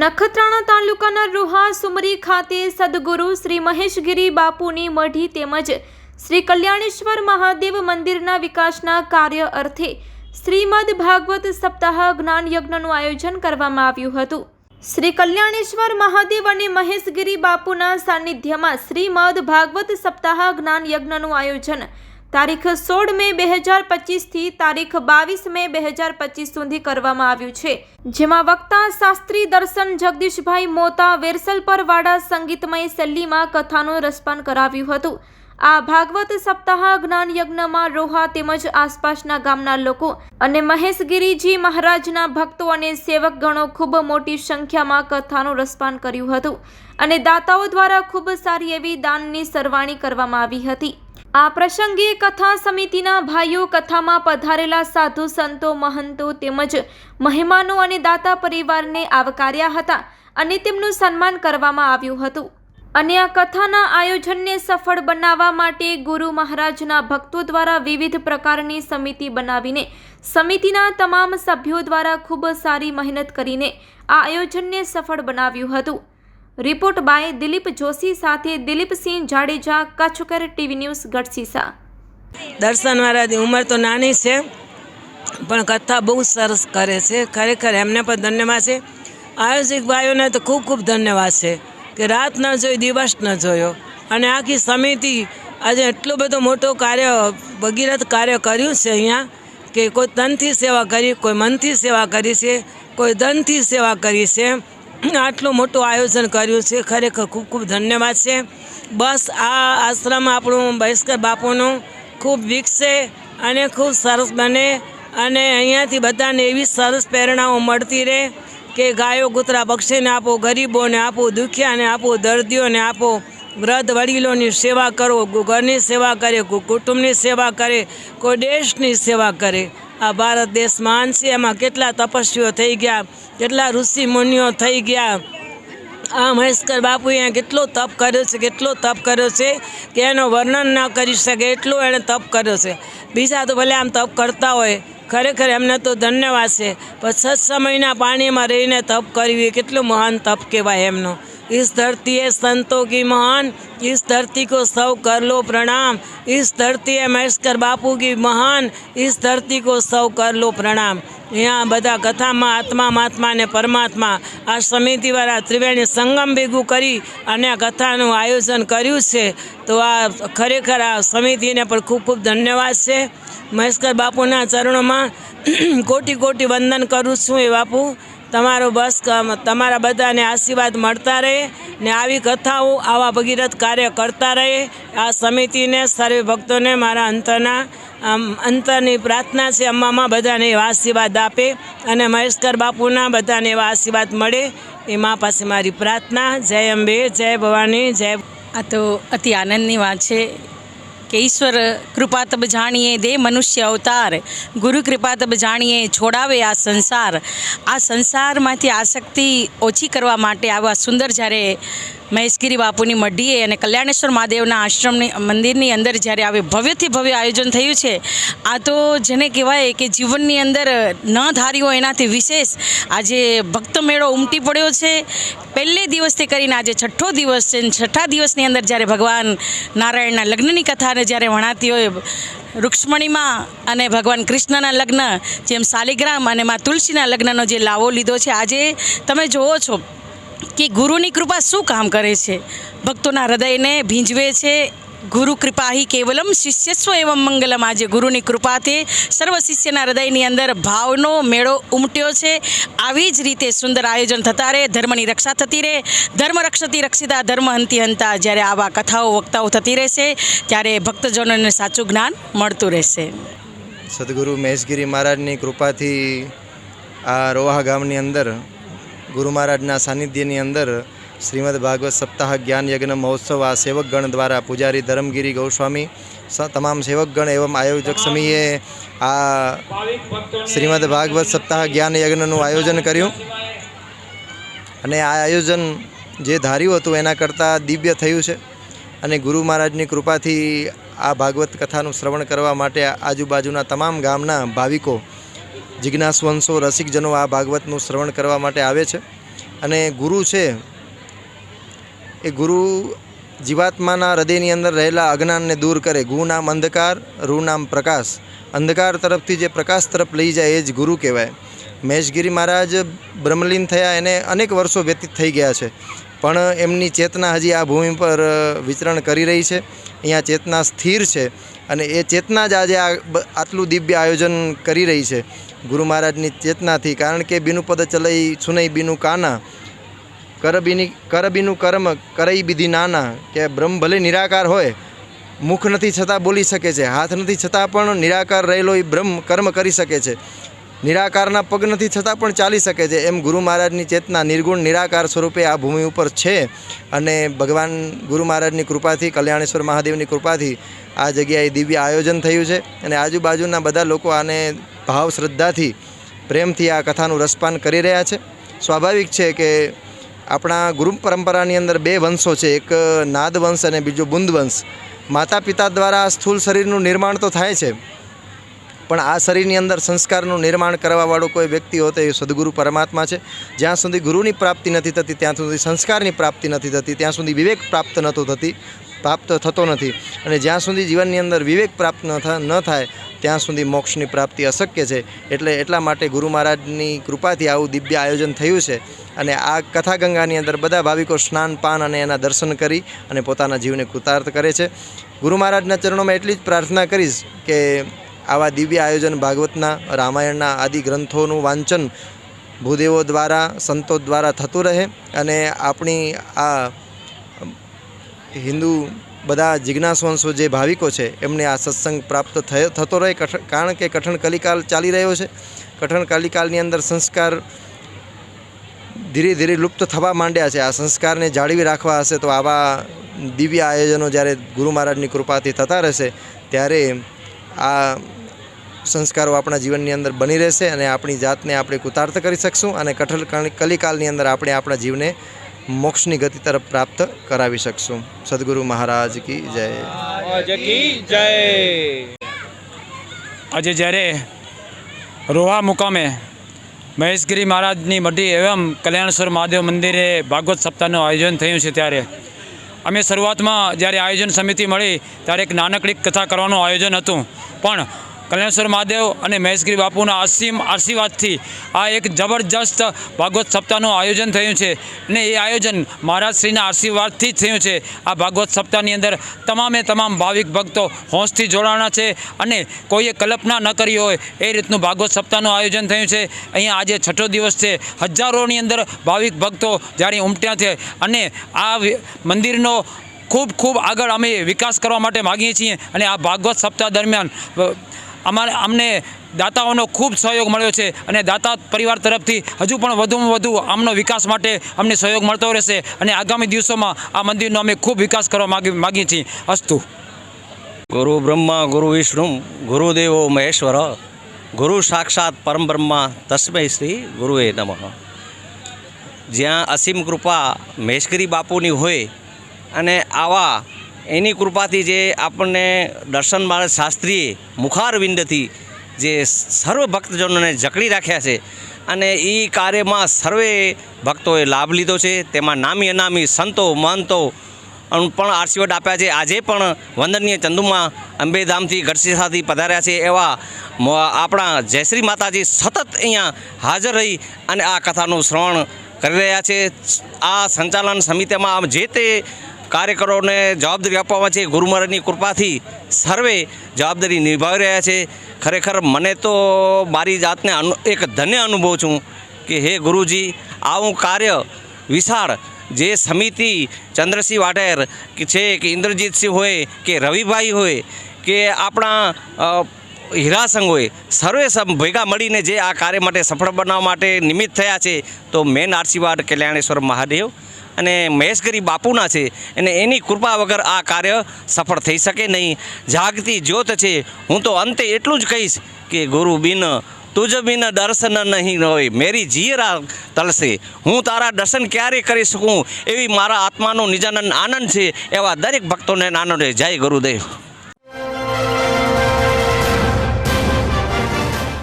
નખત્રાણા તાલુકાના રોહા સુમરી ખાતે સદગુરુ શ્રી મહેશગીરી બાપુની મઢી તેમજ શ્રી કલ્યાણેશ્વર મહાદેવ મંદિરના વિકાસના કાર્ય અર્થે શ્રીમદ ભાગવત સપ્તાહ જ્ઞાન યજ્ઞનું આયોજન કરવામાં આવ્યું હતું। શ્રી કલ્યાણેશ્વર મહાદેવ અને મહેશગીરી બાપુના સાનિધ્યમાં શ્રીમદ ભાગવત સપ્તાહ જ્ઞાન યજ્ઞનું આયોજન તારીખ 16 મે 2025 થી તારીખ 22 મે 2025 સુધી કરવામાં આવ્યું છે, જેમાં વક્તા શાસ્ત્રી દર્શન જગદીશભાઈ મોતા વેરસલપરવાડા સંગીતમય શૈલીમાં કથાનું રસપાન કરાવ્યું હતું। આ ભાગવત સપ્તાહ જ્ઞાન યજ્ઞમાં રોહા તેમજ આસપાસના ગામના લોકો અને મહેશગીરીજી મહારાજના ભક્તો અને સેવકગણો ખૂબ મોટી સંખ્યામાં કથાનું રસપાન કર્યું હતું અને દાતાઓ દ્વારા ખૂબ સારી એવી દાનની સરવાણી કરવામાં આવી હતી। આ પ્રસંગે કથા સમિતિના ભાઈઓ, કથામાં પધારેલા સાધુ સંતો, મહંતો તેમજ મહેમાનો અને દાતા પરિવારને આવકાર્યા હતા અને તેમનું સન્માન કરવામાં આવ્યું હતું। અને આ કથાના આયોજનને સફળ બનાવવા માટે ગુરુ મહારાજના ભક્તો દ્વારા વિવિધ પ્રકારની સમિતિ બનાવીને સમિતિના તમામ સભ્યો દ્વારા ખૂબ સારી મહેનત કરીને આ આયોજનને સફળ બનાવ્યું હતું। રિપોર્ટ બાય દિલીપ જોશી સાથે દિલીપસિંહ જાડેજા, કચ્છકર ટીવી ન્યૂઝ, ગઢસીસા। દર્શન મહારાજની ઉંમર તો નાની છે પણ કથા બહુ સરસ કરે છે, ખરેખર એમને પણ ધન્યવાદ છે। આયોજક ભાઈઓને તો ખૂબ ખૂબ ધન્યવાદ છે કે રાત ન જોઈ દિવસ ન જોયો અને આખી સમિતિ આજે એટલો બધો મોટો કાર્ય, ભગીરથ કાર્ય કર્યું છે અહીંયા કે કોઈ તનથી સેવા કરી, કોઈ મનથી સેવા કરી છે, કોઈ ધનથી સેવા કરી છે। આટલું મોટું આયોજન કર્યું છે, ખરેખર ખૂબ ખૂબ ધન્યવાદ છે। બસ આ આશ્રમ આપણું મહેશગીરી બાપુનું ખૂબ વિકસે અને ખૂબ સરસ બને અને અહીંયાથી બધાને એવી સરસ પ્રેરણાઓ મળતી રહે કે ગાયો કૂતરા પક્ષીને આપો, ગરીબોને આપો, દુખિયાને આપો, દર્દીઓને આપો, વૃદ્ધ વડીલોની સેવા કરો, ઘરની સેવા કરે, કુટુંબની સેવા કરે, કોઈ દેશની સેવા કરે। આ ભારત દેશ મહાન છે, એમાં કેટલા તપસ્વીઓ થઈ ગયા, કેટલા ઋષિ મુનિઓ થઈ ગયા। આ મહેશગીરી બાપુએ કેટલો તપ કર્યો છે, કેટલો તપ કર્યો છે કે એનો વર્ણન ન કરી શકે એટલો એણે તપ કર્યો છે। બીજા તો ભલે આમ તપ કરતા હોય, ખરેખર એમને તો ધન્યવાદ છે, પણ 6 મહિના પાણીમાં રહીને તપ કરવી કેટલું મહાન તપ કહેવાય એમનો। इस धरती है संतों की महान, इस धरती को सौ कर लो प्रणाम, इस धरती है महेशगीरी बापू की महान, इस धरती को सौ कर लो प्रणाम। यहाँ બધા કથામાં આત્મા, મહાત્મા અને પરમાત્મા આ સમિતિવાળા ત્રિવેણી સંગમ ભેગું કરી અને આ કથાનું આયોજન કર્યું છે, તો આ ખરેખર આ સમિતિને પણ ખૂબ ખૂબ ધન્યવાદ છે। મહેશગીરી બાપુના ચરણોમાં કોટી કોટી વંદન કરું છું। એ બાપુ તમારો બસ તમારા બધાને આશીર્વાદ મળતા રહે ને આવી કથાઓ, આવા ભગીરથ કાર્ય કરતા રહે। આ સમિતિને, સર્વે ભક્તોને મારા અંતરની પ્રાર્થના છે, અમ્મામાં બધાને એવા આશીર્વાદ આપે અને મહેશગીરી બાપુના બધાને એવા આશીર્વાદ મળે, એ મા પાસે મારી પ્રાર્થના। જય અંબે, જય ભવાની, જય। આ તો અતિ આનંદની વાત છે કે ઈશ્વર કૃપા તબ જાણીએ દે મનુષ્ય અવતાર, ગુરુ કૃપા તબ જાણીએ છોડાવે આ સંસાર। આ સંસારમાંથી આસક્તિ ઓછી કરવા માટે આવા સુંદર જ્યારે મહેશગીરી બાપુની મઢીએ અને કલ્યાણેશ્વર મહાદેવના આશ્રમની મંદિરની અંદર જ્યારે આવે ભવ્યથી ભવ્ય આયોજન થયું છે, આ તો જેને કહેવાય કે જીવનની અંદર ન ધાર્યો એનાથી વિશેષ આજે ભક્ત મેળો ઉમટી પડ્યો છે। પહેલે દિવસથી કરીને આજે 6ઠ્ઠો દિવસ છે, 6ઠ્ઠા દિવસની અંદર જ્યારે ભગવાન નારાયણના લગ્નની કથાને જ્યારે વણાતી હોય, રૂક્ષ્મણીમાં અને ભગવાન કૃષ્ણના લગ્ન, જેમ શાલિગ્રામ અને મા તુલસીના લગ્નનો જે લાવો લીધો છે, આજે તમે જુઓ છો કે ગુરુની કૃપા શું કામ કરે છે, ભક્તોના હૃદયને ભીંજવે છે। ગુરુ કૃપા હિ કેવલમ શિષ્યસ્વ એવં મંગલમ। આજે ગુરુની કૃપાથી સર્વ શિષ્યના હૃદયની અંદર ભાવનો મેળો ઉમટ્યો છે। આવી જ રીતે સુંદર આયોજન થતા રહે, ધર્મની રક્ષા થતી રહે, ધર્મ રક્ષતી રક્ષિતા ધર્મ હંતી હંતા। જ્યારે આવા કથાઓ વક્તાઓ થતી રહેશે ત્યારે ભક્તજનોને સાચું જ્ઞાન મળતું રહેશે। સદગુરુ મહેશગીરી મહારાજની કૃપાથી આ રોહા ગામની અંદર ગુરુ મહારાજના સાનિધ્યની અંદર શ્રીમદ ભાગવત સપ્તાહ જ્ઞાન યજ્ઞ મહોત્સવ આ સેવકગણ દ્વારા પૂજારી ધર્મગીરી ગૌસ્વામી તમામ સેવકગણ એવં આયોજક સમિતિએ આ શ્રીમદ ભાગવત સપ્તાહ જ્ઞાન યજ્ઞનું આયોજન કર્યું અને આ આયોજન જે ધાર્યું હતું એના કરતાં દિવ્ય થયું છે। અને ગુરુ મહારાજની કૃપાથી આ ભાગવત કથાનું શ્રવણ કરવા માટે આજુબાજુના તમામ ગામના ભાવિકો, જિજ્ઞાસુવંશો, રસિકજનો આ ભાગવતનું શ્રવણ કરવા માટે આવે છે। અને ગુરુ છે એ ગુરુ જીવાત્માના હૃદયની અંદર રહેલા અજ્ઞાનને દૂર કરે. ગુ નામ અંધકાર, રૂ નામ પ્રકાશ. અંધકાર તરફથી જે પ્રકાશ તરફ લઈ જાય એ જ ગુરુ કહેવાય. મહેશગીરી મહારાજ બ્રહ્મલીન થયા એને અનેક વર્ષો વ્યતીત થઈ ગયા છે, પણ એમની ચેતના હજી આ ભૂમિ પર વિચરણ કરી રહી છે. અહીંયા ચેતના સ્થિર છે અને એ ચેતના જ આજે આટલું દિવ્ય આયોજન કરી રહી છે ગુરુ મહારાજની ચેતનાથી. કારણ કે બીનું પદ ચલઈ સુનઈ બીનું કાના, કરબીનું કર્મ કરઈ બીધી નાના, કે બ્રહ્મ ભલે નિરાકાર હોય, મુખ નથી છતાં બોલી શકે છે, હાથ નથી છતાં પણ નિરાકાર રહેલો એ બ્રહ્મ કર્મ કરી શકે છે, નિરાકારના પગ નથી છતાં પણ ચાલી શકે છે. એમ ગુરુ મહારાજની ચેતના નિર્ગુણ નિરાકાર સ્વરૂપે આ ભૂમિ ઉપર છે. અને ભગવાન ગુરુ મહારાજની કૃપાથી, કલ્યાણેશ્વર મહાદેવની કૃપાથી આ જગ્યાએ દિવ્ય આયોજન થયું છે. અને આજુબાજુના બધા લોકો આને ભાવ શ્રદ્ધાથી, પ્રેમથી આ કથાનું રસપાન કરી રહ્યા છે. સ્વાભાવિક છે કે આપણા ગુરુ પરંપરાની અંદર બે વંશો છે, એક નાદ વંશ અને બીજો બુંદ વંશ. માતા પિતા દ્વારા સ્થૂળ શરીરનું નિર્માણ તો થાય છે, પણ આ શરીરની અંદર સંસ્કારનું નિર્માણ કરવાવાળો કોઈ વ્યક્તિ હોય તો એ સદગુરુ પરમાત્મા છે. જ્યાં સુધી ગુરુની પ્રાપ્તિ નથી થતી, ત્યાં સુધી સંસ્કારની પ્રાપ્તિ નથી થતી, ત્યાં સુધી વિવેક પ્રાપ્ત થતો નથી. અને જ્યાં સુધી જીવનની અંદર વિવેક પ્રાપ્ત ન થાય ત્યાં સુધી મોક્ષની પ્રાપ્તિ અશક્ય છે. એટલા માટે ગુરુ મહારાજની કૃપાથી આવું દિવ્ય આયોજન થયું છે. અને આ કથાગંગાની અંદર બધા ભાવિકો સ્નાન પાન અને એના દર્શન કરી અને પોતાના જીવને કૃતાર્થ કરે છે. ગુરુ મહારાજના ચરણોમાં એટલી જ પ્રાર્થના કરીશ કે આવા દિવ્ય આયોજન ભાગવતના, રામાયણના આદિ ગ્રંથોનું વાંચન ભૂદેવો દ્વારા, સંતો દ્વારા થતું રહે. અને આપણી આ હિન્દુ બધા જિજ્ઞાસવંશો જે ભાવિકો છે એમને આ સત્સંગ પ્રાપ્ત થતો રહે. કારણ કે કઠણ કલિકાલ ચાલી રહ્યો છે. કઠણ કલિકાલની અંદર સંસ્કાર ધીરે ધીરે લુપ્ત થવા માંડ્યા છે. આ સંસ્કારને જાળવી રાખવા હશે તો આવા દિવ્ય આયોજનો જ્યારે ગુરુ મહારાજની કૃપાથી થતા રહેશે ત્યારે આ સંસ્કારો આપણા જીવનની અંદર બની રહેશે અને આપણી જાતને આપણે કૃતાર્થ કરી શકશું. અને કઠણ કલિકાલની અંદર આપણે આપણા જીવને મોક્ષની ગતિ તરફ પ્રાપ્ત કરાવી શકશું. સદગુરુ મહારાજ કી જય. આજે જ્યારે રોહા મુકામે મહેશગીરી મહારાજની મઢી એવમ કલ્યાણેશ્વર મહાદેવ મંદિરે ભાગવત સપ્તાહનું આયોજન થયું છે, ત્યારે અમે શરૂઆતમાં જ્યારે આયોજન સમિતિ મળી ત્યારે એક નાનકડી કથા કરવાનું આયોજન હતું, પણ કલ્યાણેશ્વર મહાદેવ અને મહેશગીરી બાપુના અસીમ આશીર્વાદથી આ એક જબરજસ્ત ભાગવત સપ્તાહનું આયોજન થયું છે. અને એ આયોજન મહારાજશ્રીના આશીર્વાદથી જ થયું છે. આ ભાગવત સપ્તાહની અંદર તમામ ભાવિક ભક્તો હોંશથી જોડાણા છે અને કોઈએ કલ્પના ન કરી હોય એ રીતનું ભાગવત સપ્તાહનું આયોજન થયું છે. અહીંયા આજે 6ઠો દિવસ છે. હજારોની અંદર ભાવિક ભક્તો જ્યારે ઉમટ્યા છે અને આ મંદિરનો ખૂબ આગળ અમે વિકાસ કરવા માટે માગીએ છીએ. અને આ ભાગવત સપ્તાહ દરમિયાન અમને દાતાઓનો ખૂબ સહયોગ મળ્યો છે અને દાતા પરિવાર તરફથી હજુ પણ વધુમાં વધુ આમનો વિકાસ માટે અમને સહયોગ મળતો રહેશે. અને આગામી દિવસોમાં આ મંદિરનો અમે ખૂબ વિકાસ કરવા માગીએ છીએ. અસ્તુ. ગુરુ બ્રહ્મા ગુરુ વિષ્ણુ ગુરુદેવો મહેશ્વર ગુરુ સાક્ષાત પરમ બ્રહ્મા તસ્મૈ શ્રી ગુરુએ નમઃ. જ્યાં અસીમ કૃપા મહેશગીરી બાપુની હોય અને આવા એની કૃપાથી જે આપણને દર્શન મહારાજ શાસ્ત્રીએ મુખારવિંદથી જે સર્વ ભક્તજનોને જકડી રાખ્યા છે અને એ કાર્યમાં સર્વે ભક્તોએ લાભ લીધો છે. તેમાં નામી અનામી સંતો મહંતો પણ આશીર્વાદ આપ્યા છે. આજે પણ વંદનીય ચંદુમાં અંબેધામથી ગઢશીસાથી પધાર્યા છે એવા આપણા જયશ્રી માતાજી સતત અહીંયા હાજર રહી અને આ કથાનું શ્રવણ કરી રહ્યા છે. આ સંચાલન સમિતિમાં જે તે કાર્યકરોને જવાબદારી આપવામાં છે. ગુરુ મહારાજની કૃપાથી સર્વે જવાબદારી નિભાવી રહ્યા છે. ખરેખર મને તો મારી જાતને એક ધન્ય અનુભવ છું કે હે ગુરુજી, આવું કાર્ય વિશાળ જે સમિતિ ચંદ્રસિંહ વાઢેર કે છે કે ઇન્દ્રજીતસિંહ હોય કે રવિભાઈ હોય કે આપણા હીરાસંઘ હોય, સર્વે ભેગા મળીને જે આ કાર્ય માટે સફળ બનાવવા માટે નિમિત્ત થયા છે તો મેન આશીર્વાદ કલ્યાણેશ્વર મહાદેવ અને મહેશગીરી બાપુના છે. અને એની કૃપા વગર આ કાર્ય સફળ થઈ શકે નહીં. જાગતી જ્યોત છે. હું તો અંતે એટલું જ કહીશ કે ગુરુ બિન તુજ બિન દર્શન નહીં હોય, મેરી જીયરા તલસે. હું તારા દર્શન ક્યારે કરી શકું એવી મારા આત્માનો નિજાનંદ આનંદ છે. એવા દરેક ભક્તોને આનંદ. જય ગુરુદેવ.